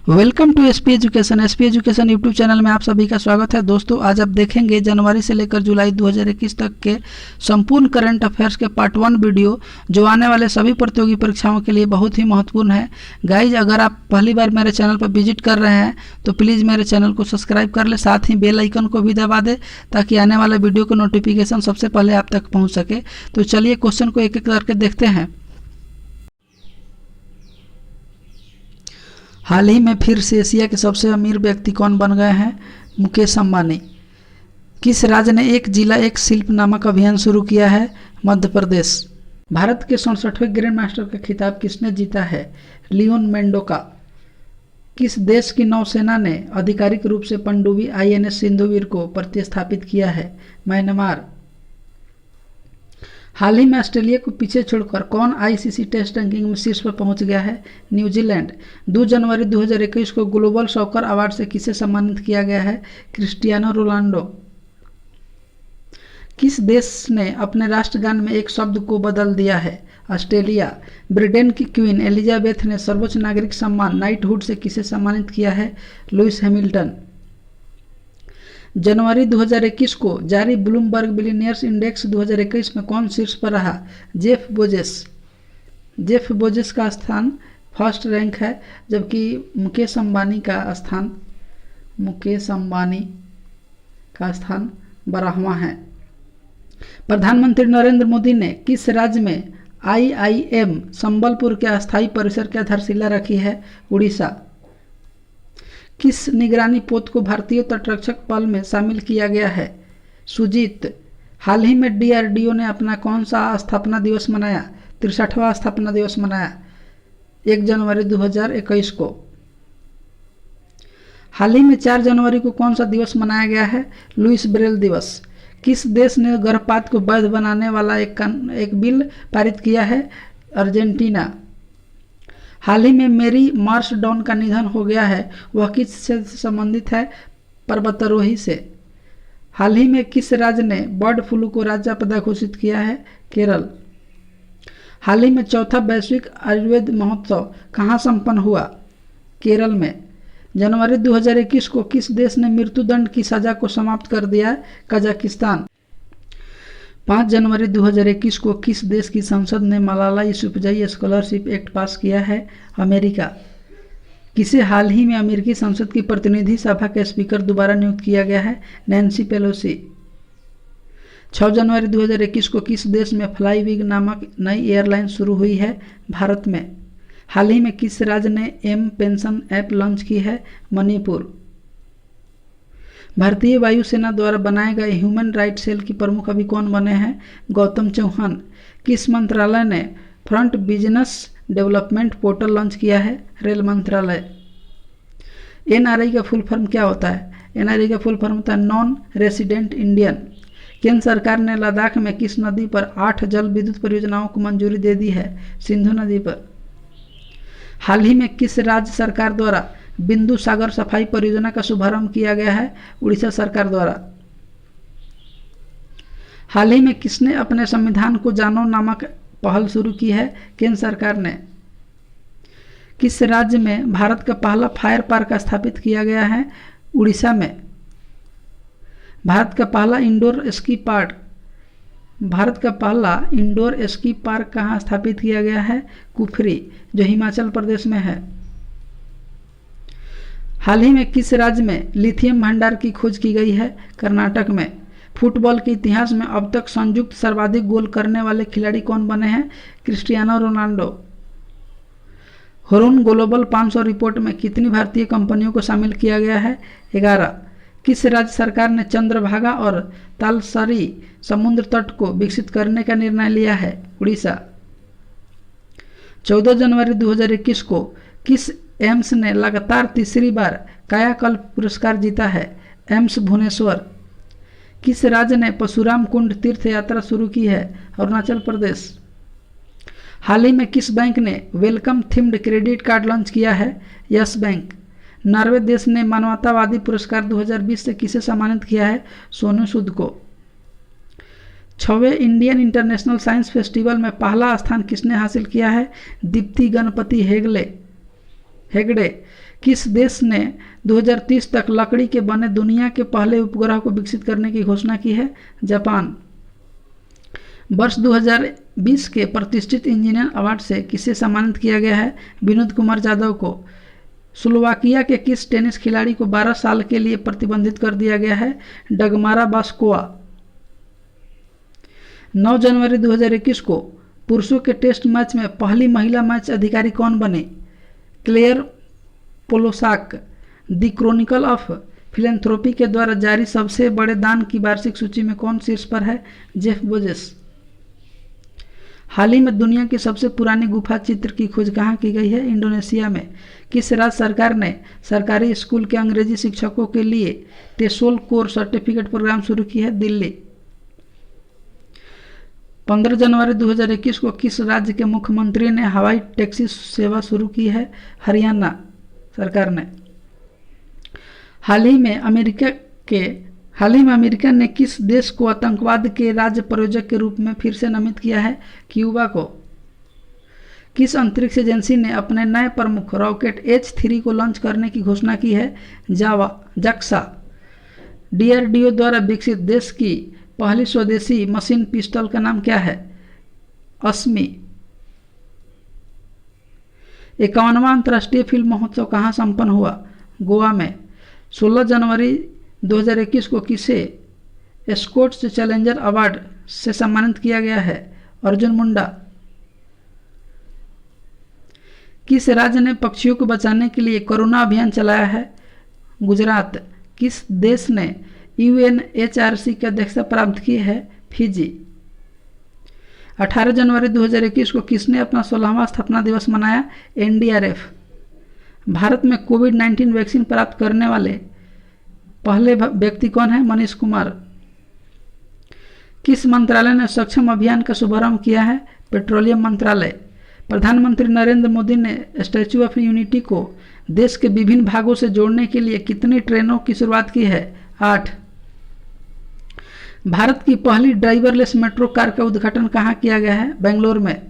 Welcome to SP education. SP education YouTube channel में आप सभी का स्वागत है। दोस्तों, आज आप देखेंगे जनवरी से लेकर जुलाई 2021 तक के संपूर्ण करंट अफेयर्स के पार्ट 1 वीडियो, जो आने वाले सभी प्रतियोगी परीक्षाओं के लिए बहुत ही महत्वपूर्ण है। गाइज, अगर आप पहली बार मेरे चैनल पर विजिट कर रहे हैं तो प्लीज़ मेरे चैनल को सब्सक्राइब कर ले, साथ ही बेल आइकन को भी दबा दे ताकि आने वाले वीडियो का नोटिफिकेशन सबसे पहले आप तक पहुँच सके। तो चलिए क्वेश्चन को एक एक करके देखते हैं। हाल ही में फिर से एशिया के सबसे अमीर व्यक्ति कौन बन गए हैं? मुकेश अंबानी। किस राज्य ने एक जिला एक शिल्प नामक अभियान शुरू किया है? मध्य प्रदेश। भारत के 67वें ग्रैंड मास्टर का खिताब किसने जीता है? लियोन मेंडोका। किस देश की नौसेना ने आधिकारिक रूप से पनडुब्बी INS सिंधुवीर को प्रतिस्थापित किया है? म्यांमार। हाल ही में ऑस्ट्रेलिया को पीछे छोड़कर कौन ICC टेस्ट रैंकिंग में शीर्ष पर पहुंच गया है? न्यूजीलैंड। 2 जनवरी 2021 को ग्लोबल सॉकर अवार्ड से किसे सम्मानित किया गया है? Cristiano Ronaldo. किस देश ने अपने राष्ट्रगान में एक शब्द को बदल दिया है? ऑस्ट्रेलिया। ब्रिटेन की क्वीन एलिजाबेथ ने सर्वोच्च नागरिक सम्मान नाइटहुड से किसे सम्मानित किया है? Lewis Hamilton. जनवरी 2021 को जारी ब्लूमबर्ग बिलियनियर्स इंडेक्स 2021 में कौन शीर्ष पर रहा? Jeff Bezos. जेफ बेजोस का स्थान फर्स्ट रैंक है, जबकि मुकेश अंबानी का स्थान 12वां है। प्रधानमंत्री नरेंद्र मोदी ने किस राज्य में IIM संबलपुर के अस्थायी परिसर की आधारशिला रखी है? उड़ीसा। किस निगरानी पोत को भारतीय तटरक्षक बल में शामिल किया गया है? सुजीत। हाल ही में DRDO ने अपना कौन सा स्थापना दिवस मनाया? 63वां स्थापना दिवस मनाया 1 जनवरी 2021 को। हाल ही में 4 जनवरी को कौन सा दिवस मनाया गया है? लुइस ब्रेल दिवस। किस देश ने गर्भपात को वैध बनाने वाला एक बिल पारित किया है? अर्जेंटीना। हाल ही में मेरी मार्शडाउन का निधन हो गया है, वह किस से संबंधित है? पर्वतारोही से। हाल ही में किस राज्य ने बर्ड फ्लू को राज्य आपदा घोषित किया है? केरल। हाल ही में 4था वैश्विक आयुर्वेद महोत्सव कहाँ संपन्न हुआ? केरल में। जनवरी 2021 को किस देश ने मृत्युदंड की सजा को समाप्त कर दिया है? कजाकिस्तान। 5 जनवरी 2021 को किस देश की संसद ने मलाला यूसुफजई स्कॉलरशिप एक्ट पास किया है? अमेरिका। किसे हाल ही में अमेरिकी संसद की प्रतिनिधि सभा के स्पीकर दोबारा नियुक्त किया गया है? Nancy Pelosi. 6 जनवरी 2021 को किस देश में फ्लाईविग नामक नई एयरलाइन शुरू हुई है? भारत में। हाल ही में किस राज्य ने M पेंशन ऐप लॉन्च की है? मणिपुर। भारतीय वायुसेना द्वारा बनाए गए ह्यूमन राइट सेल की प्रमुख अभी कौन बने हैं? गौतम चौहान। किस मंत्रालय ने front business development portal launch किया है? रेल मंत्रालय। NRI का फुल फॉर्म क्या होता है? NRI का फुल फॉर्म होता है नॉन रेसिडेंट इंडियन। केंद्र सरकार ने लद्दाख में किस नदी पर 8 जल विद्युत परियोजनाओं को मंजूरी दे दी है? सिंधु नदी पर। हाल ही में किस राज्य सरकार द्वारा बिंदु सागर सफाई परियोजना का शुभारंभ किया गया है? उड़ीसा सरकार द्वारा। हाल ही में किसने अपने संविधान को जानो नामक पहल शुरू की है? केंद्र सरकार ने। किस राज्य में भारत का पहला फायर पार्क स्थापित किया गया है? उड़ीसा में। भारत का पहला इंडोर स्की पार्क कहाँ स्थापित किया गया है? कुफरी, जो हिमाचल प्रदेश में है। हाल ही में किस राज्य में लिथियम भंडार की खोज की गई है? कर्नाटक में। फुटबॉल के इतिहास में अब तक संयुक्त सर्वाधिक गोल करने वाले खिलाड़ी कौन बने हैं? Cristiano Ronaldo. Hurun global 500 report में कितनी भारतीय कंपनियों को शामिल किया गया है? 11। किस राज्य सरकार ने चंद्रभागा और तालसरी समुद्र तट को विकसित करने का निर्णय लिया है? उड़ीसा। 14 जनवरी 2021 को किस एम्स ने लगातार तीसरी बार कायाकल्प पुरस्कार जीता है? एम्स भुवनेश्वर। किस राज्य ने परशुराम कुंड तीर्थ यात्रा शुरू की है? अरुणाचल प्रदेश। हाल ही में किस बैंक ने welcome themed credit card launch किया है? Yes bank. नॉर्वे देश ने मानवतावादी पुरस्कार 2020 से किसे सम्मानित किया है? सोनू सूद को। 6वें इंडियन इंटरनेशनल साइंस फेस्टिवल में पहला स्थान किसने हासिल किया है? दीप्ति गणपति हेगड़े। किस देश ने 2030 तक लकड़ी के बने दुनिया के पहले उपग्रह को विकसित करने की घोषणा की है? जापान। वर्ष 2020 के प्रतिष्ठित इंजीनियर अवार्ड से किसे सम्मानित किया गया है? विनोद कुमार जाधव को। स्लोवाकिया के किस टेनिस खिलाड़ी को 12 साल के लिए प्रतिबंधित कर दिया गया है? डगमारा बास्कोवा। 9 जनवरी 2021 को पुरुषों के टेस्ट मैच में पहली महिला मैच अधिकारी कौन बने? Claire Polosak. The Chronicle of Philanthropy के द्वारा जारी सबसे बड़े दान की वार्षिक सूची में कौन शीर्ष पर है? Jeff Bezos. हाल ही में दुनिया की सबसे पुरानी गुफा चित्र की खोज कहाँ की गई है? इंडोनेशिया में। किस राज्य सरकार ने सरकारी स्कूल के अंग्रेजी शिक्षकों के लिए टेसोल कोर सर्टिफिकेट प्रोग्राम शुरू की है? दिल्ली। 15 जनवरी 2021 को किस राज्य के मुख्यमंत्री ने हवाई टैक्सी सेवा शुरू की है? हरियाणा सरकार ने। हाल ही में अमेरिका ने किस देश को आतंकवाद के राज्य प्रायोजक के रूप में फिर से नामित किया है? क्यूबा को। किस अंतरिक्ष एजेंसी ने अपने नए प्रमुख रॉकेट H3 को लॉन्च करने की घोषणा की है? जाक्सा। DRDO द्वारा विकसित देश की पहली स्वदेशी मशीन पिस्टल का नाम क्या है? अस्मी। 51वां अंतर्राष्ट्रीय फिल्म महोत्सव कहाँ संपन्न हुआ? गोवा में। 16 जनवरी 2021 को किसे स्कोट्स चैलेंजर अवार्ड से सम्मानित किया गया है? अर्जुन मुंडा। किस राज्य ने पक्षियों को बचाने के लिए करुणा अभियान चलाया है? गुजरात। किस देश ने UNHRC की अध्यक्षता प्राप्त की है? फिजी। 18 जनवरी 2021 को किसने अपना 16वां स्थापना दिवस मनाया? NDRF। भारत में कोविड-19 वैक्सीन प्राप्त करने वाले पहले व्यक्ति कौन है? मनीष कुमार। किस मंत्रालय ने सक्षम अभियान का शुभारंभ किया है? पेट्रोलियम मंत्रालय। प्रधानमंत्री नरेंद्र मोदी ने स्टैच्यू ऑफ यूनिटी को देश के विभिन्न भागों से जोड़ने के लिए कितनी ट्रेनों की शुरुआत की है? 8। भारत की पहली ड्राइवरलेस मेट्रो कार का उद्घाटन कहाँ किया गया है? बेंगलोर में।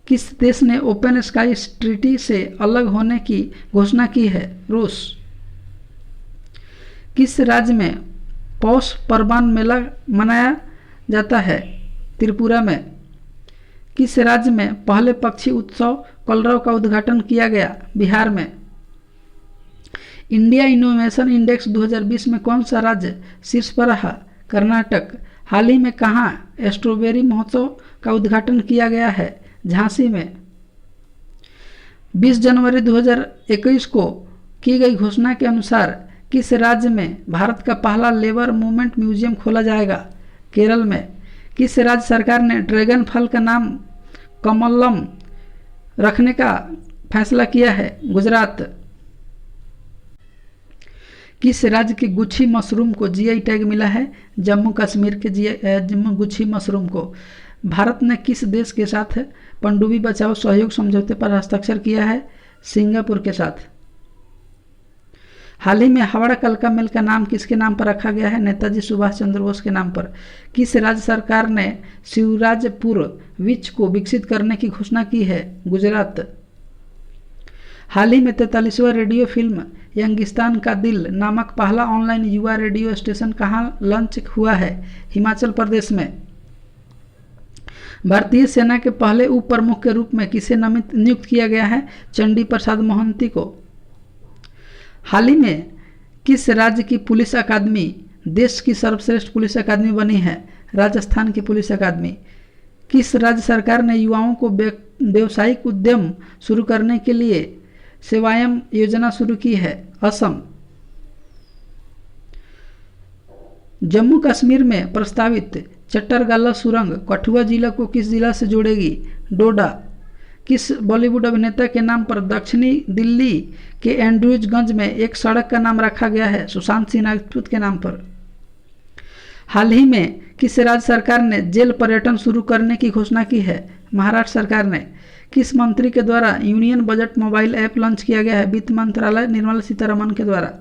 किस देश ने ओपन स्काई ट्रीटी से अलग होने की घोषणा की है? रूस। किस राज्य में पौष परबान मेला मनाया जाता है? त्रिपुरा में। किस राज्य में पहले पक्षी उत्सव कलरव का उद्घाटन किया गया? बिहार में। इंडिया इनोवेशन इंडेक्स 2020 में कौन सा राज्य शीर्ष पर रहा? कर्नाटक। हाल ही में कहाँ स्ट्रॉबेरी महोत्सव का उद्घाटन किया गया है? झांसी में। 20 जनवरी 2021 को की गई घोषणा के अनुसार किस राज्य में भारत का पहला लेबर मूवमेंट म्यूजियम खोला जाएगा? केरल में। किस राज्य सरकार ने ड्रैगन फल का नाम कमलम रखने का फैसला किया है? गुजरात। किस राज्य के गुच्छी मशरूम को GI टैग मिला है? जम्मू कश्मीर के गुच्छी मशरूम को। भारत ने किस देश के साथ पनडुब्बी बचाओ सहयोग समझौते पर हस्ताक्षर किया है? सिंगापुर के साथ। हाल ही में हावड़ा कलका मिल का नाम किसके नाम पर रखा गया है? नेताजी सुभाष चंद्र बोस के नाम पर। किस राज्य सरकार ने शिवराजपुर विच को विकसित करने की घोषणा की है? गुजरात। हाल ही में 43वां रेडियो फिल्म यंगिस्तान का दिल नामक पहला ऑनलाइन युवा रेडियो स्टेशन कहाँ लॉन्च हुआ है? हिमाचल प्रदेश में। भारतीय सेना के पहले उप प्रमुख के रूप में किसे नियुक्त किया गया है? चंडी प्रसाद मोहंती को। हाल ही में किस राज्य की पुलिस अकादमी देश की सर्वश्रेष्ठ पुलिस अकादमी बनी है? राजस्थान की पुलिस अकादमी। किस राज्य सरकार ने युवाओं को व्यावसायिक उद्यम शुरू करने के लिए सेवायम योजना शुरू की है? असम। जम्मू कश्मीर में प्रस्तावित चट्टरगाला सुरंग कठुआ जिला को किस जिला से जोड़ेगी? डोडा। किस बॉलीवुड अभिनेता के नाम पर दक्षिणी दिल्ली के एंड्रूजगंज में एक सड़क का नाम रखा गया है? सुशांत सिंह राजपूत के नाम पर। हाल ही में किस राज्य सरकार ने जेल पर्यटन शुरू करने की घोषणा की है? महाराष्ट्र सरकार ने। किस मंत्री के द्वारा union budget mobile app launch किया गया है? वित्त मंत्रालय निर्मला सीतारमण के द्वारा।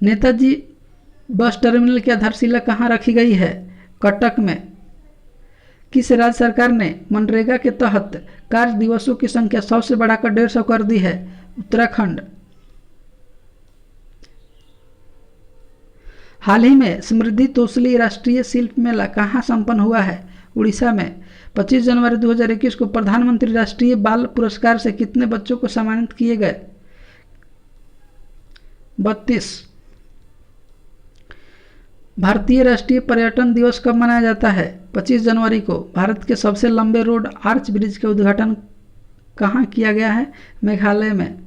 नेताजी बस टर्मिनल की आधारशिला कहाँ रखी गई है? कटक में। किस राज्य सरकार ने मनरेगा के तहत कार्य दिवसों की संख्या 100 से बढ़ाकर 150 कर दी है? उत्तराखंड। हाल ही में समृद्धि तोसली राष्ट्रीय शिल्प मेला कहाँ संपन्न हुआ है? उड़ीसा में। 25 जनवरी 2021 को प्रधानमंत्री राष्ट्रीय बाल पुरस्कार से कितने बच्चों को सम्मानित किए गए? 32। भारतीय राष्ट्रीय पर्यटन दिवस कब मनाया जाता है? 25 जनवरी को। भारत के सबसे लंबे रोड आर्च ब्रिज का उद्घाटन कहाँ किया गया है? मेघालय में।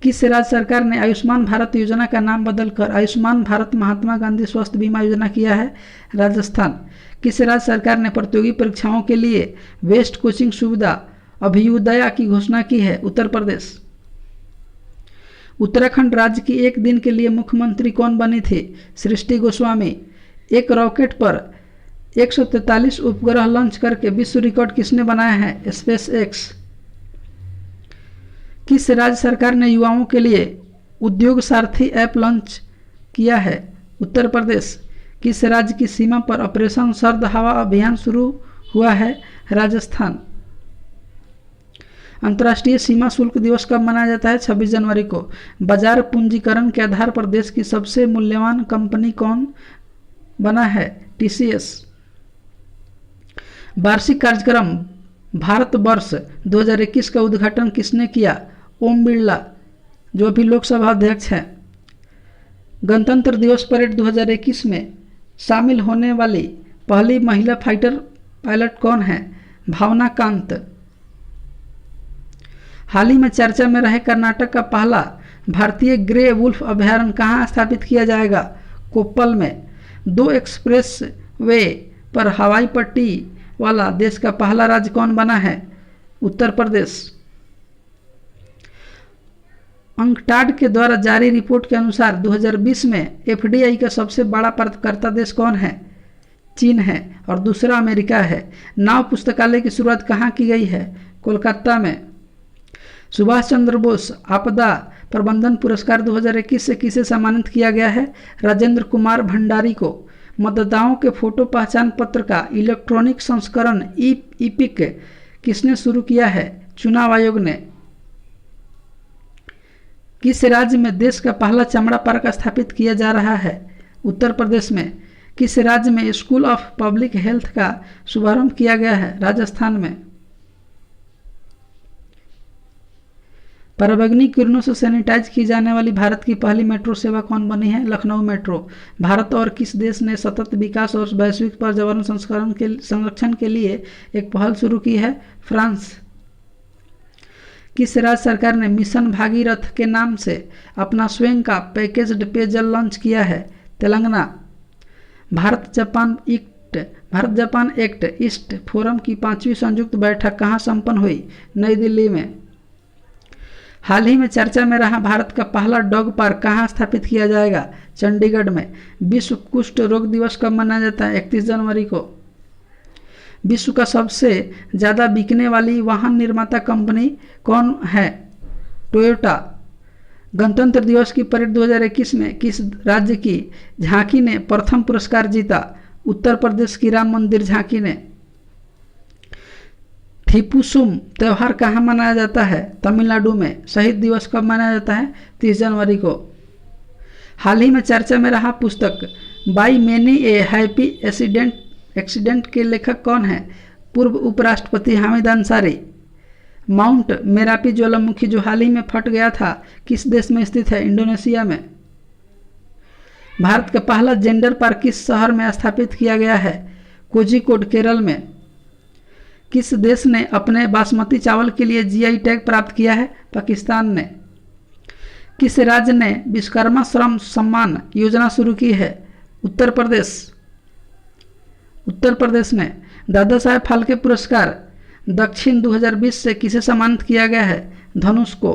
किस राज्य सरकार ने आयुष्मान भारत योजना का नाम बदलकर आयुष्मान भारत महात्मा गांधी स्वास्थ्य बीमा योजना किया है? राजस्थान। किस राज्य सरकार ने प्रतियोगी परीक्षाओं के लिए बेस्ट कोचिंग सुविधा अभ्युदया की घोषणा की है? उत्तर प्रदेश। उत्तराखंड राज्य की एक दिन के लिए मुख्यमंत्री कौन बनी थी? सृष्टि गोस्वामी। एक रॉकेट पर 143 उपग्रह लॉन्च करके विश्व रिकॉर्ड किसने बनाया है? Space x. किस राज्य सरकार ने युवाओं के लिए उद्योग सारथी ऐप लॉन्च किया है? उत्तर प्रदेश। किस राज्य की सीमा पर ऑपरेशन सर्द हवा अभियान शुरू हुआ है? राजस्थान। अंतर्राष्ट्रीय सीमा शुल्क दिवस कब मनाया जाता है? 26 जनवरी को। बाजार पूंजीकरण के आधार पर देश की सबसे मूल्यवान कंपनी कौन बना है? TCS। वार्षिक कार्यक्रम भारत वर्ष 2021 का उद्घाटन किसने किया? ओम बिरला, जो अभी लोकसभा अध्यक्ष हैं। गणतंत्र दिवस परेड 2021 में शामिल होने वाली पहली महिला फाइटर पायलट कौन है? भावना कांत। हाल ही में चर्चा में रहे कर्नाटक का पहला भारतीय ग्रे वुल्फ अभयारण्य कहाँ स्थापित किया जाएगा? कोप्पल में। 2 एक्सप्रेस वे पर हवाई पट्टी वाला देश का पहला राज्य कौन बना है? उत्तर प्रदेश। अंकटाड के द्वारा जारी रिपोर्ट के अनुसार 2020 में FDI का सबसे बड़ा प्राप्तकर्ता देश कौन है? चीन है और दूसरा अमेरिका है। नाव पुस्तकालय की शुरुआत कहाँ की गई है? कोलकाता में। सुभाष चंद्र बोस आपदा प्रबंधन पुरस्कार 2021 से किसे सम्मानित किया गया है? राजेंद्र कुमार भंडारी को। मतदाताओं के फोटो पहचान पत्र का इलेक्ट्रॉनिक संस्करण EPIC किसने शुरू किया है? चुनाव आयोग ने। किस राज्य में देश का पहला चमड़ा पार्क स्थापित किया जा रहा है? उत्तर प्रदेश में। किस राज्य में स्कूल ऑफ पब्लिक हेल्थ का शुभारंभ किया गया है? राजस्थान में। पराबैंगनी किरणों से सैनिटाइज की जाने वाली भारत की पहली मेट्रो सेवा कौन बनी है? लखनऊ मेट्रो। भारत और किस देश ने सतत विकास और वैश्विक पर्यावरण संरक्षण के लिए एक पहल शुरू की है? फ्रांस। किस राज्य सरकार ने मिशन भागीरथ के नाम से अपना स्वयं का पैकेज्ड पेयजल लॉन्च किया है? Telangana. Bharat Japan act east forum की 5वीं संयुक्त बैठक कहाँ संपन्न हुई? नई दिल्ली में। हाल ही में चर्चा में रहा भारत का पहला डॉग पार्क कहाँ स्थापित किया जाएगा? चंडीगढ़ में। विश्व कुष्ठ रोग दिवस कब मनाया जाता है? 31 जनवरी को। विश्व का सबसे ज़्यादा बिकने वाली वाहन निर्माता कंपनी कौन है? टोयोटा। गणतंत्र दिवस की परेड 2021 में किस राज्य की झांकी ने प्रथम पुरस्कार जीता? उत्तर प्रदेश की राम मंदिर झांकी ने। थीपुसुम त्यौहार कहाँ मनाया जाता है? तमिलनाडु में। शहीद दिवस कब मनाया जाता है? 30 जनवरी को। हाल ही में चर्चा में रहा पुस्तक by many A happy accident के लेखक कौन है? पूर्व उपराष्ट्रपति हामिद अंसारी। माउंट मेरापी ज्वालामुखी जो हाल ही में फट गया था किस देश में स्थित है? इंडोनेशिया में। भारत का पहला जेंडर पार्क किस शहर में स्थापित किया गया है? कोझिकोड, केरल में। किस देश ने अपने बासमती चावल के लिए GI टैग प्राप्त किया है? पाकिस्तान ने। किस राज्य ने विश्वकर्मा श्रम सम्मान योजना शुरू की है? उत्तर प्रदेश में। दादा साहेब फाल्के पुरस्कार दक्षिण 2020 से किसे सम्मानित किया गया है? धनुष को।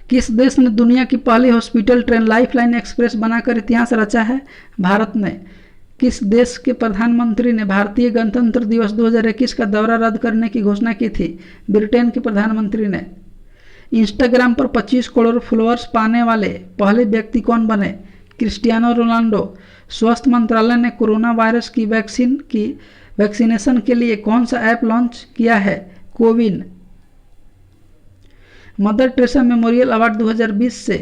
किस देश ने दुनिया की पहली हॉस्पिटल ट्रेन लाइफलाइन एक्सप्रेस बनाकर इतिहास रचा है? भारत ने। किस देश के प्रधानमंत्री ने भारतीय गणतंत्र दिवस 2021 का दौरा रद्द करने की घोषणा की थी? ब्रिटेन के प्रधानमंत्री ने। इंस्टाग्राम पर 25 करोड़ फॉलोअर्स पाने वाले पहले व्यक्ति कौन बने? Cristiano Ronaldo. स्वास्थ्य मंत्रालय ने कोरोना वायरस की वैक्सीनेशन के लिए कौन सा ऐप लॉन्च किया है? CoWIN. Mother Teresa memorial award 2020 से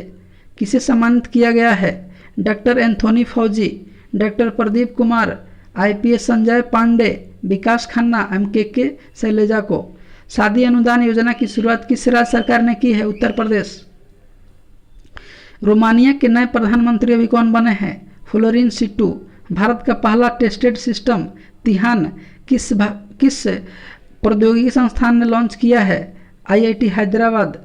किसे सम्मानित किया गया है? डॉक्टर एंथोनी फौजी, डॉक्टर प्रदीप कुमार, आईपीएस संजय पांडे, विकास खन्ना, एमकेके शैलजा को। शादी अनुदान योजना की शुरुआत किस राज्य सरकार ने की है? उत्तर प्रदेश। रोमानिया के नए प्रधानमंत्री अभी कौन बने हैं? फ्लोरिन सिटू। भारत का पहला टेस्टेड सिस्टम तिहान किस प्रौद्योगिकी संस्थान ने लॉन्च किया है? आईआईटी हैदराबाद।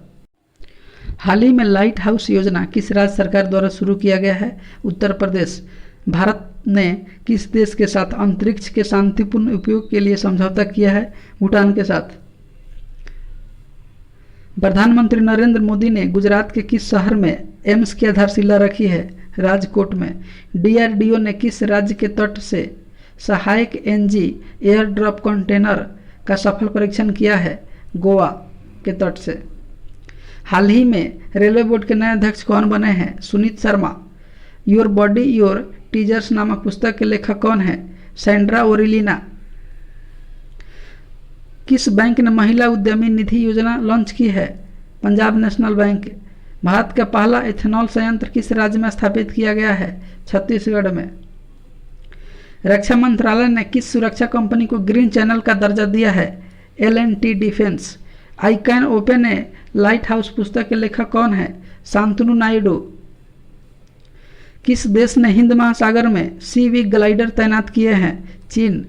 हाल ही में लाइट हाउस योजना किस राज्य सरकार द्वारा शुरू किया गया है? उत्तर प्रदेश। भारत ने किस देश के साथ अंतरिक्ष के शांतिपूर्ण उपयोग के लिए समझौता किया है? भूटान के साथ। प्रधानमंत्री नरेंद्र मोदी ने गुजरात के किस शहर में एम्स की आधारशिला रखी है? राजकोट में। डीआरडीओ ने किस राज्य के तट से सहायक एनजी एयर ड्रॉप कंटेनर का सफल परीक्षण किया है? गोवा के तट से। हाल ही में रेलवे बोर्ड के नए अध्यक्ष कौन बने हैं? Sunit Sharma. Your body your teasers नामक पुस्तक के लेखक कौन है? सैंड्रा ओरिलीना। किस बैंक ने महिला उद्यमी निधि योजना लॉन्च की है? Punjab national bank. भारत का पहला इथेनॉल संयंत्र किस राज्य में स्थापित किया गया है? छत्तीसगढ़ में। रक्षा मंत्रालय ने किस सुरक्षा कंपनी को ग्रीन चैनल का दर्जा दिया है? L&T defence. I can open A light house पुस्तक के लेखक कौन है? शांतनु नायडू। किस देश ने हिंद महासागर में सी ग्लाइडर तैनात किए हैं? चीन।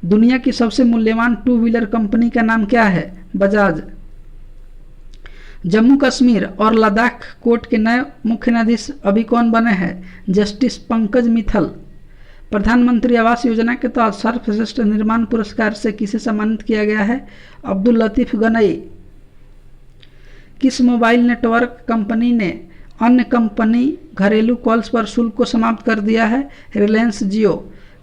दुनिया की सबसे मूल्यवान टू व्हीलर कंपनी का नाम क्या है? बजाज। जम्मू कश्मीर और लद्दाख कोर्ट के नए मुख्य न्यायाधीश अभी कौन बने हैं? जस्टिस पंकज मित्तल। प्रधानमंत्री आवास योजना के तहत सर्वश्रेष्ठ निर्माण पुरस्कार से किसे सम्मानित किया गया है? अब्दुल लतीफ गनई। किस मोबाइल नेटवर्क कंपनी ने अन्य कंपनी घरेलू कॉल्स पर शुल्क को समाप्त कर दिया है? रिलायंस जियो।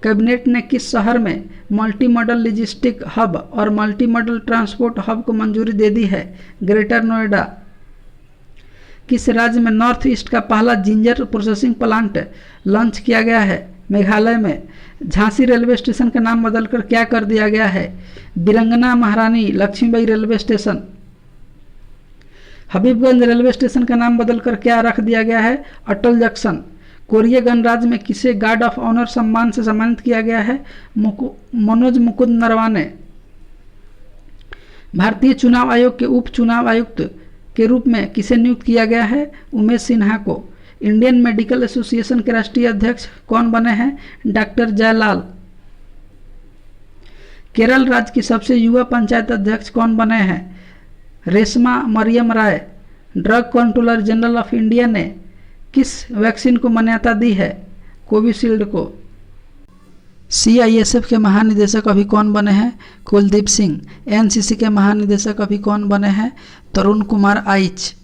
कैबिनेट ने किस शहर में मल्टी मॉडल लॉजिस्टिक हब और मल्टी मॉडल ट्रांसपोर्ट हब को मंजूरी दे दी है? ग्रेटर नोएडा। किस राज्य में नॉर्थ ईस्ट का पहला जिंजर प्रोसेसिंग प्लांट लॉन्च किया गया है? मेघालय में। झांसी रेलवे स्टेशन का नाम बदलकर क्या कर दिया गया है? Birangana Maharani Lakshmibai railway station. Habibganj railway station का नाम बदलकर क्या रख दिया गया है? अटल जंक्शन। कोरिया गणराज्य में किसे गार्ड ऑफ ऑनर सम्मान से सम्मानित किया गया है? मनोज मुकुंद नरवाने। भारतीय चुनाव आयोग के उप चुनाव आयुक्त के रूप में किसे नियुक्त किया गया है? उमेश सिन्हा को। इंडियन मेडिकल एसोसिएशन के राष्ट्रीय अध्यक्ष कौन बने हैं? डॉक्टर जयलाल। केरल राज्य की सबसे युवा पंचायत अध्यक्ष कौन बने हैं? Reshma Mariyam Rai. Drug controller general of India ने किस वैक्सीन को मान्यता दी है? कोविशील्ड को। सीआईएसएफ के महानिदेशक अभी कौन बने हैं? कुलदीप सिंह। एनसीसी के महानिदेशक अभी कौन बने हैं? तरुण कुमार आइच।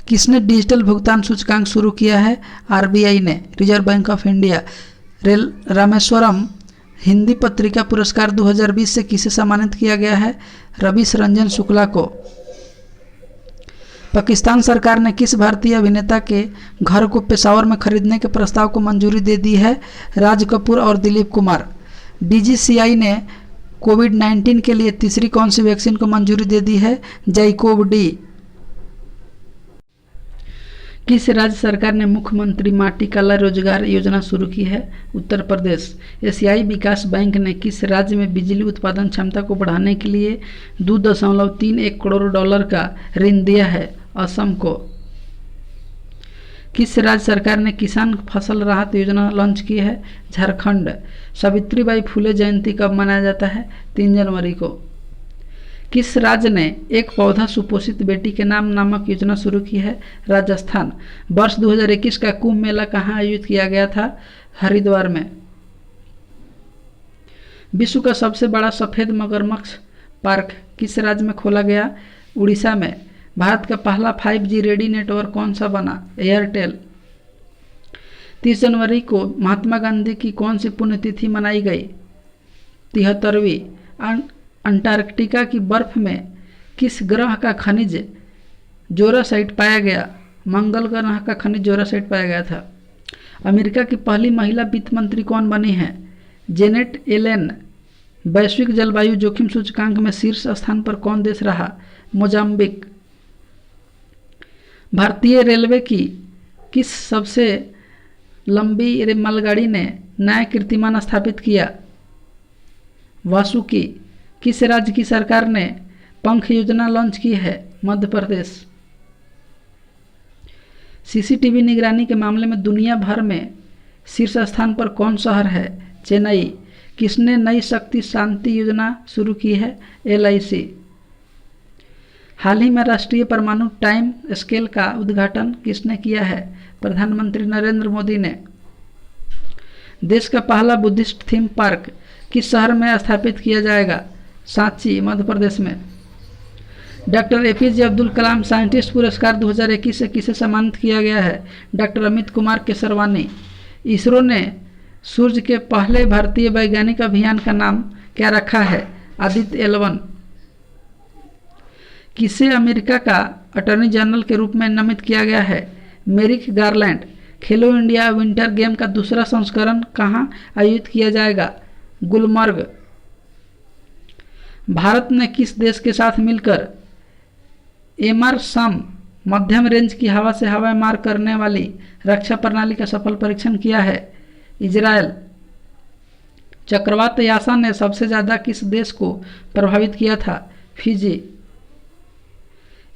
किसने डिजिटल भुगतान सूचकांक शुरू किया है? आरबीआई ने, reserve bank of India. Rameswaram Hindi पत्रिका पुरस्कार 2020 से किसे सम्मानित किया गया है? रवीश रंजन शुक्ला को। पाकिस्तान सरकार ने किस भारतीय अभिनेता के घर को पेशावर में खरीदने के प्रस्ताव को मंजूरी दे दी है? राज कपूर और दिलीप कुमार। डीजीसीआई ने कोविड-19 के लिए तीसरी कौन सी वैक्सीन को मंजूरी दे दी है? जाइकोव डी। किस राज्य सरकार ने मुख्यमंत्री माटी कला रोजगार योजना शुरू की है? उत्तर प्रदेश। एशियाई विकास बैंक ने किस राज्य में बिजली उत्पादन क्षमता को बढ़ाने के लिए 2.31 करोड़ डॉलर का ऋण दिया है? असम को। किस राज्य सरकार ने किसान फसल राहत योजना लॉन्च की है? झारखंड। सावित्रीबाई फुले जयंती कब मनाया जाता है? 3 जनवरी को। किस राज्य ने एक पौधा सुपोषित बेटी के नाम नामक योजना शुरू की है? राजस्थान। वर्ष 2021 का कुंभ मेला कहाँ आयोजित किया गया था? हरिद्वार में। विश्व का सबसे बड़ा सफेद मगरमच्छ पार्क किस राज्य में खोला गया? उड़ीसा में। भारत का पहला 5G रेडी नेटवर्क कौन सा बना? एयरटेल। 30 जनवरी को महात्मा गांधी की कौन सी पुण्यतिथि मनाई गई? 73वीं। अंटार्कटिका की बर्फ में किस ग्रह का खनिज जोरासाइट पाया गया? मंगल ग्रह का खनिज जोरासाइट पाया गया था। अमेरिका की पहली महिला वित्त मंत्री कौन बनी है? Janet Yellen. वैश्विक जलवायु जोखिम सूचकांक में शीर्ष स्थान पर कौन देश रहा? मोजाम्बिक। भारतीय रेलवे की किस सबसे लंबी मालगाड़ी ने नया कीर्तिमान स्थापित किया? वासुकी। किस राज्य की सरकार ने पंख योजना लॉन्च की है? मध्य प्रदेश। सीसीटीवी निगरानी के मामले में दुनिया भर में शीर्ष स्थान पर कौन शहर है? चेन्नई। किसने नई शक्ति शांति योजना शुरू की है? LIC। हाल ही में राष्ट्रीय परमाणु टाइम स्केल का उद्घाटन किसने किया है? प्रधानमंत्री नरेंद्र मोदी ने। देश का पहला बुद्धिस्ट थीम पार्क किस शहर में स्थापित किया जाएगा? सांची, मध्य प्रदेश में। Doctor APJ Abdul Kalam scientist पुरस्कार 2021 से किसे सम्मानित किया गया है? डॉक्टर अमित कुमार केसरवानी। इसरो ने सूर्य के पहले भारतीय वैज्ञानिक अभियान का नाम क्या रखा है? आदित्य L1। किसे अमेरिका का अटॉर्नी जनरल के रूप में नामित किया गया है? मेरिक गारलैंड। खेलो इंडिया विंटर गेम का दूसरा संस्करण कहाँ आयोजित किया जाएगा? गुलमर्ग। भारत ने किस देश के साथ मिलकर एमारसाम मध्यम रेंज की हवा से हवाई मार करने वाली रक्षा प्रणाली का सफल परीक्षण किया है? इजराइल। चक्रवात यासा ने सबसे ज्यादा किस देश को प्रभावित किया था? फिजी।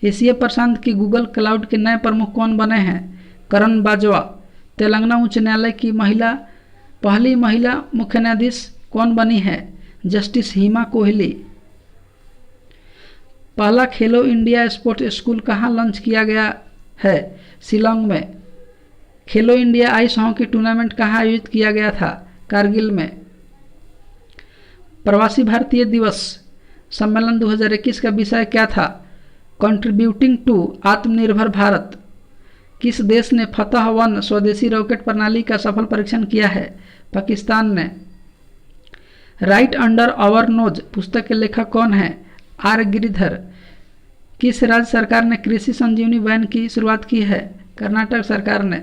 एशिया प्रशांत की गूगल क्लाउड के नए प्रमुख कौन बने हैं? करण बाजवा। तेलंगाना उच्च न्यायालय की पहली महिला मुख्य न्यायाधीश कौन बनी है? जस्टिस हिमा कोहली। पहला खेलो इंडिया स्पोर्ट्स स्कूल कहाँ लॉन्च किया गया है? शिलोंग में। खेलो इंडिया आइस हॉकी टूर्नामेंट कहाँ आयोजित किया गया था? कारगिल में। प्रवासी भारतीय दिवस सम्मेलन 2021 का विषय क्या था? कंट्रीब्यूटिंग टू आत्मनिर्भर भारत। किस देश ने फतह 1 स्वदेशी रॉकेट प्रणाली का सफल परीक्षण किया है? पाकिस्तान ने। राइट अंडर आवर नोज पुस्तक के लेखक कौन है? R गिरिधर। किस राज्य सरकार ने कृषि संजीवनी वैन की शुरुआत की है? कर्नाटक सरकार ने।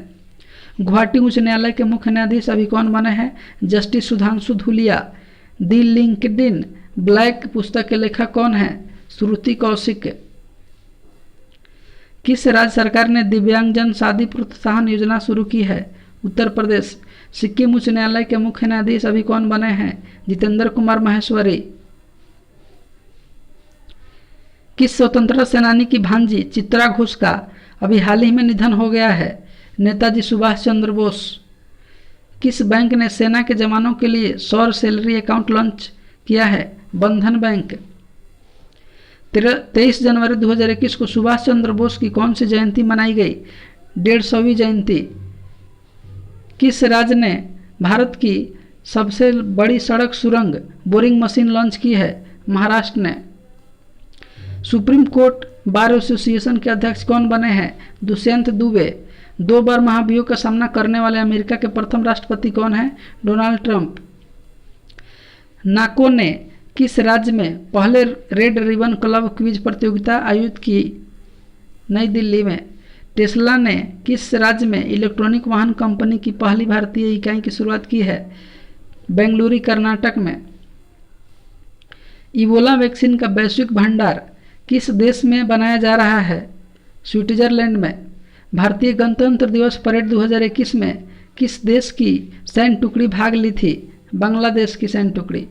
गुवाहाटी उच्च न्यायालय के मुख्य न्यायाधीश अभी कौन बने हैं? जस्टिस सुधांशु धूलिया। दी लिंक्डइन ब्लैक पुस्तक के लेखक कौन है? श्रुति कौशिक। किस राज्य सरकार ने दिव्यांगजन शादी प्रोत्साहन योजना शुरू की है? उत्तर प्रदेश। सिक्किम उच्च न्यायालय के मुख्य न्यायाधीश अभी कौन बने हैं? जितेंद्र कुमार माहेश्वरी। किस स्वतंत्रता सेनानी की भांजी चित्रा घोष का अभी हाल ही में निधन हो गया है? नेताजी सुभाष चंद्र बोस। किस बैंक ने सेना के जवानों के लिए सौर सैलरी अकाउंट लॉन्च किया है? बंधन बैंक। 23 जनवरी 2021 को सुभाष चंद्र बोस की कौन सी जयंती मनाई गई? 150वीं जयंती। किस राज्य ने भारत की सबसे बड़ी सड़क सुरंग बोरिंग मशीन लॉन्च की है? महाराष्ट्र ने। सुप्रीम कोर्ट बार एसोसिएशन के अध्यक्ष कौन बने हैं? दुष्यंत दुबे। 2 बार महाभियोग का सामना करने वाले अमेरिका के प्रथम राष्ट्रपति कौन हैं? Donald Trump. नाको ने किस राज्य में पहले रेड रिबन क्लब क्विज प्रतियोगिता आयोजित की? नई दिल्ली में। टेस्ला ने किस राज्य में इलेक्ट्रॉनिक वाहन कंपनी की पहली भारतीय इकाई की शुरुआत की है? बेंगलुरु, कर्नाटक में। इबोला वैक्सीन का वैश्विक भंडार किस देश में बनाया जा रहा है? स्विट्जरलैंड में। भारतीय गणतंत्र दिवस परेड 2021 में किस देश की सैन्य टुकड़ी भाग ली थी? बांग्लादेश की सैन्य टुकड़ी।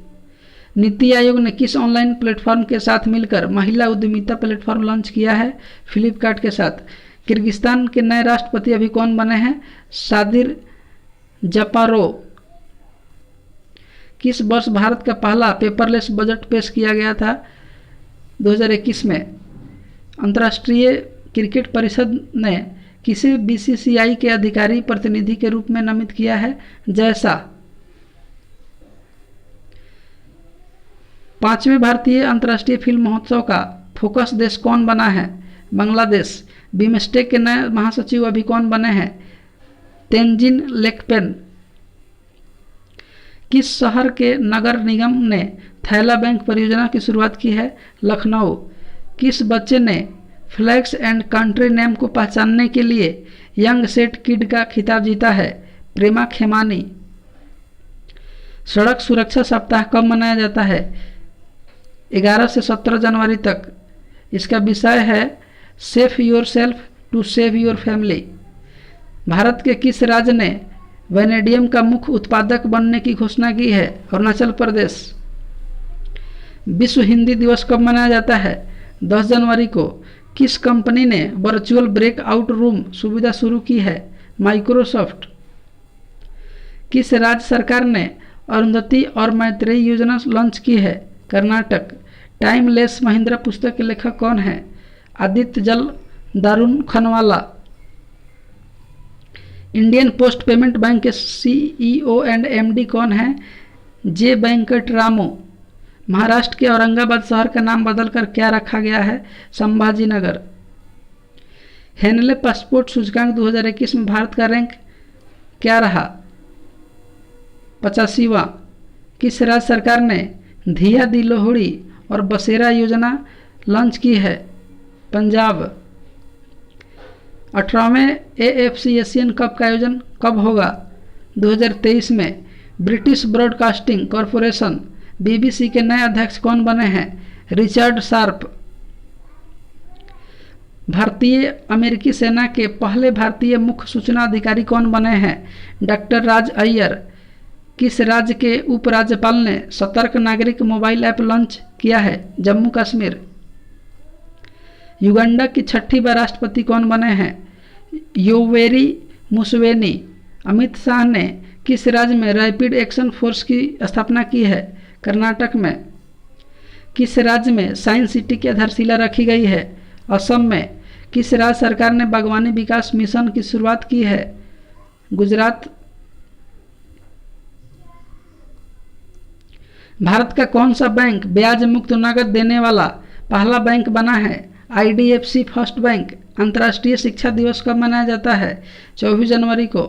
नीति आयोग ने किस ऑनलाइन प्लेटफॉर्म के साथ मिलकर महिला उद्यमिता प्लेटफॉर्म लॉन्च किया है? फ्लिपकार्ट के साथ। किर्गिस्तान के नए राष्ट्रपति अभी कौन बने हैं? सादिर जापारोव। किस वर्ष भारत का पहला पेपरलेस बजट पेश किया गया था? 2021 में। अंतर्राष्ट्रीय क्रिकेट परिषद ने किसे BCCI के अधिकारी प्रतिनिधि के रूप में नामित किया है? जैसा। 5वें भारतीय अंतर्राष्ट्रीय फिल्म महोत्सव का फोकस देश कौन बना है? बांग्लादेश। बिमस्टेक के नए महासचिव अभी कौन बने हैं? तेंजिन लेकपेन। किस शहर के नगर निगम ने थैला बैंक परियोजना की शुरुआत की है? लखनऊ। किस बच्चे ने फ्लैग्स एंड कंट्री नेम को पहचानने के लिए यंग सेट किड का खिताब जीता है? प्रेमा खेमानी। सड़क सुरक्षा सप्ताह कब मनाया जाता है? 11 से 17 जनवरी तक। इसका विषय है safe yourself to save your family. Bharat के किस राज्य ने वैनेडियम का मुख्य उत्पादक बनने की घोषणा की है? अरुणाचल प्रदेश। विश्व हिंदी दिवस कब मनाया जाता है? 10 जनवरी को। किस कंपनी ने वर्चुअल ब्रेकआउट रूम सुविधा शुरू की है? माइक्रोसॉफ्ट। किस राज्य सरकार ने अरुंधति और मैत्रेयी योजना लॉन्च की है? कर्नाटक। टाइमलेस महिंद्रा पुस्तक के लेखक कौन है? आदित्य जल दारुणखनवाला। इंडियन पोस्ट पेमेंट बैंक के CEO एंड MD कौन है? जे वेंकटरामो। महाराष्ट्र के औरंगाबाद शहर का नाम बदलकर क्या रखा गया है? संभाजी नगर। हेनले पासपोर्ट सूचकांक 2021 में भारत का रैंक क्या रहा? 85वां। किस राज्य सरकार ने धिया दी लोहड़ी और बसेरा योजना लॉन्च की है? पंजाब। 18वें AFC एशियन कप का आयोजन कब होगा? 2023 में। ब्रिटिश ब्रॉडकास्टिंग कॉरपोरेशन BBC के नए अध्यक्ष कौन बने हैं? Richard sharp. भारतीय अमेरिकी सेना के पहले भारतीय मुख्य सूचना अधिकारी कौन बने हैं? डॉक्टर राज अय्यर। किस राज्य के उपराज्यपाल ने सतर्क नागरिक मोबाइल ऐप लॉन्च किया है? जम्मू कश्मीर। युगांडा की 6ठी बार राष्ट्रपति कौन बने हैं? Yoweri Museveni. अमित शाह ने किस राज्य में रैपिड एक्शन फोर्स की स्थापना की है? कर्नाटक में। किस राज्य में साइंस सिटी की आधारशिला रखी गई है? असम में। किस राज्य सरकार ने बागवानी विकास मिशन की शुरुआत की है? गुजरात। भारत का कौन सा बैंक ब्याज मुक्त नकद देने वाला पहला बैंक बना है? IDFC first bank. अंतर्राष्ट्रीय शिक्षा दिवस कब मनाया जाता है? 24 जनवरी को।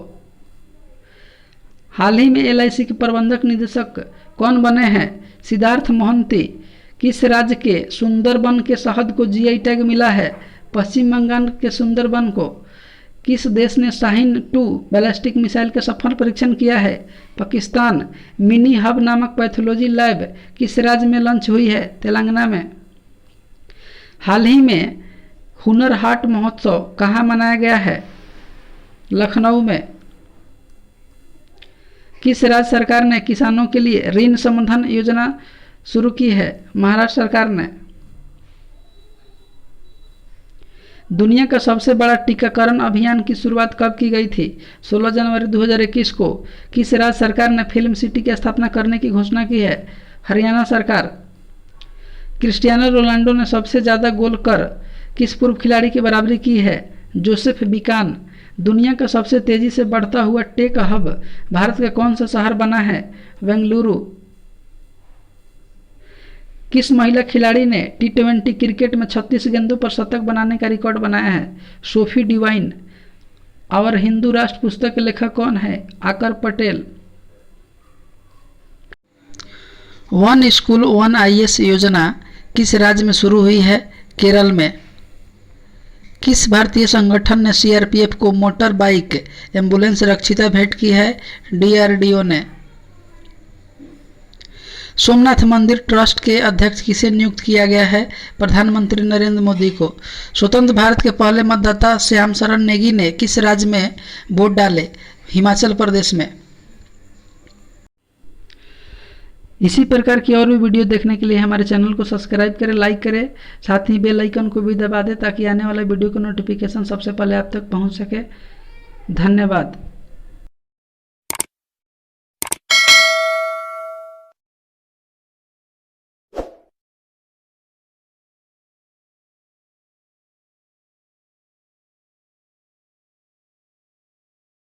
हाल ही में LIC के प्रबंधक निदेशक कौन बने हैं? सिद्धार्थ मोहंती। किस राज्य के सुंदरबन के शहद को GI टैग मिला है? पश्चिम बंगाल के सुंदरबन को। किस देश ने शाहीन 2 बैलिस्टिक मिसाइल का सफल परीक्षण किया है? पाकिस्तान। मिनी हब नामक पैथोलॉजी लैब किस राज्य में लॉन्च हुई है? तेलंगाना में। हाल ही में हुनर हाट महोत्सव कहाँ मनाया गया है? लखनऊ में। किस राज्य सरकार ने किसानों के लिए ऋण संबंधन योजना शुरू की है? महाराष्ट्र सरकार ने। दुनिया का सबसे बड़ा टीकाकरण अभियान की शुरुआत कब की गई थी? 16 जनवरी 2021 को। किस राज्य सरकार ने फिल्म सिटी की स्थापना करने की घोषणा की है? हरियाणा सरकार। क्रिस्टियानो रोनाल्डो ने सबसे ज़्यादा गोल कर किस पूर्व खिलाड़ी की बराबरी की है? जोसेफ बिकान। दुनिया का सबसे तेजी से बढ़ता हुआ टेक हब भारत का कौन सा शहर बना है? बेंगलुरु। किस महिला खिलाड़ी ने T20 क्रिकेट में 36 गेंदों पर शतक बनाने का रिकॉर्ड बनाया है? Sophie Devine. और हिंदू राष्ट्र पुस्तक के लेखक कौन है? आकर Patel. One school one IAS योजना किस राज्य में शुरू हुई है? केरल में। किस भारतीय संगठन ने CRPF को मोटर बाइक एम्बुलेंस रक्षिता भेंट की है? DRDO ने। सोमनाथ मंदिर ट्रस्ट के अध्यक्ष किसे नियुक्त किया गया है? प्रधानमंत्री नरेंद्र मोदी को। स्वतंत्र भारत के पहले मतदाता श्याम शरण नेगी ने किस राज्य में वोट डाले? हिमाचल प्रदेश में। इसी प्रकार की और भी वीडियो देखने के लिए हमारे चैनल को सब्सक्राइब करें, लाइक करें, साथ ही बेल आइकन को भी दबा दें ताकि आने वाला वीडियो का नोटिफिकेशन सबसे पहले आप तक पहुंच सके। धन्यवाद।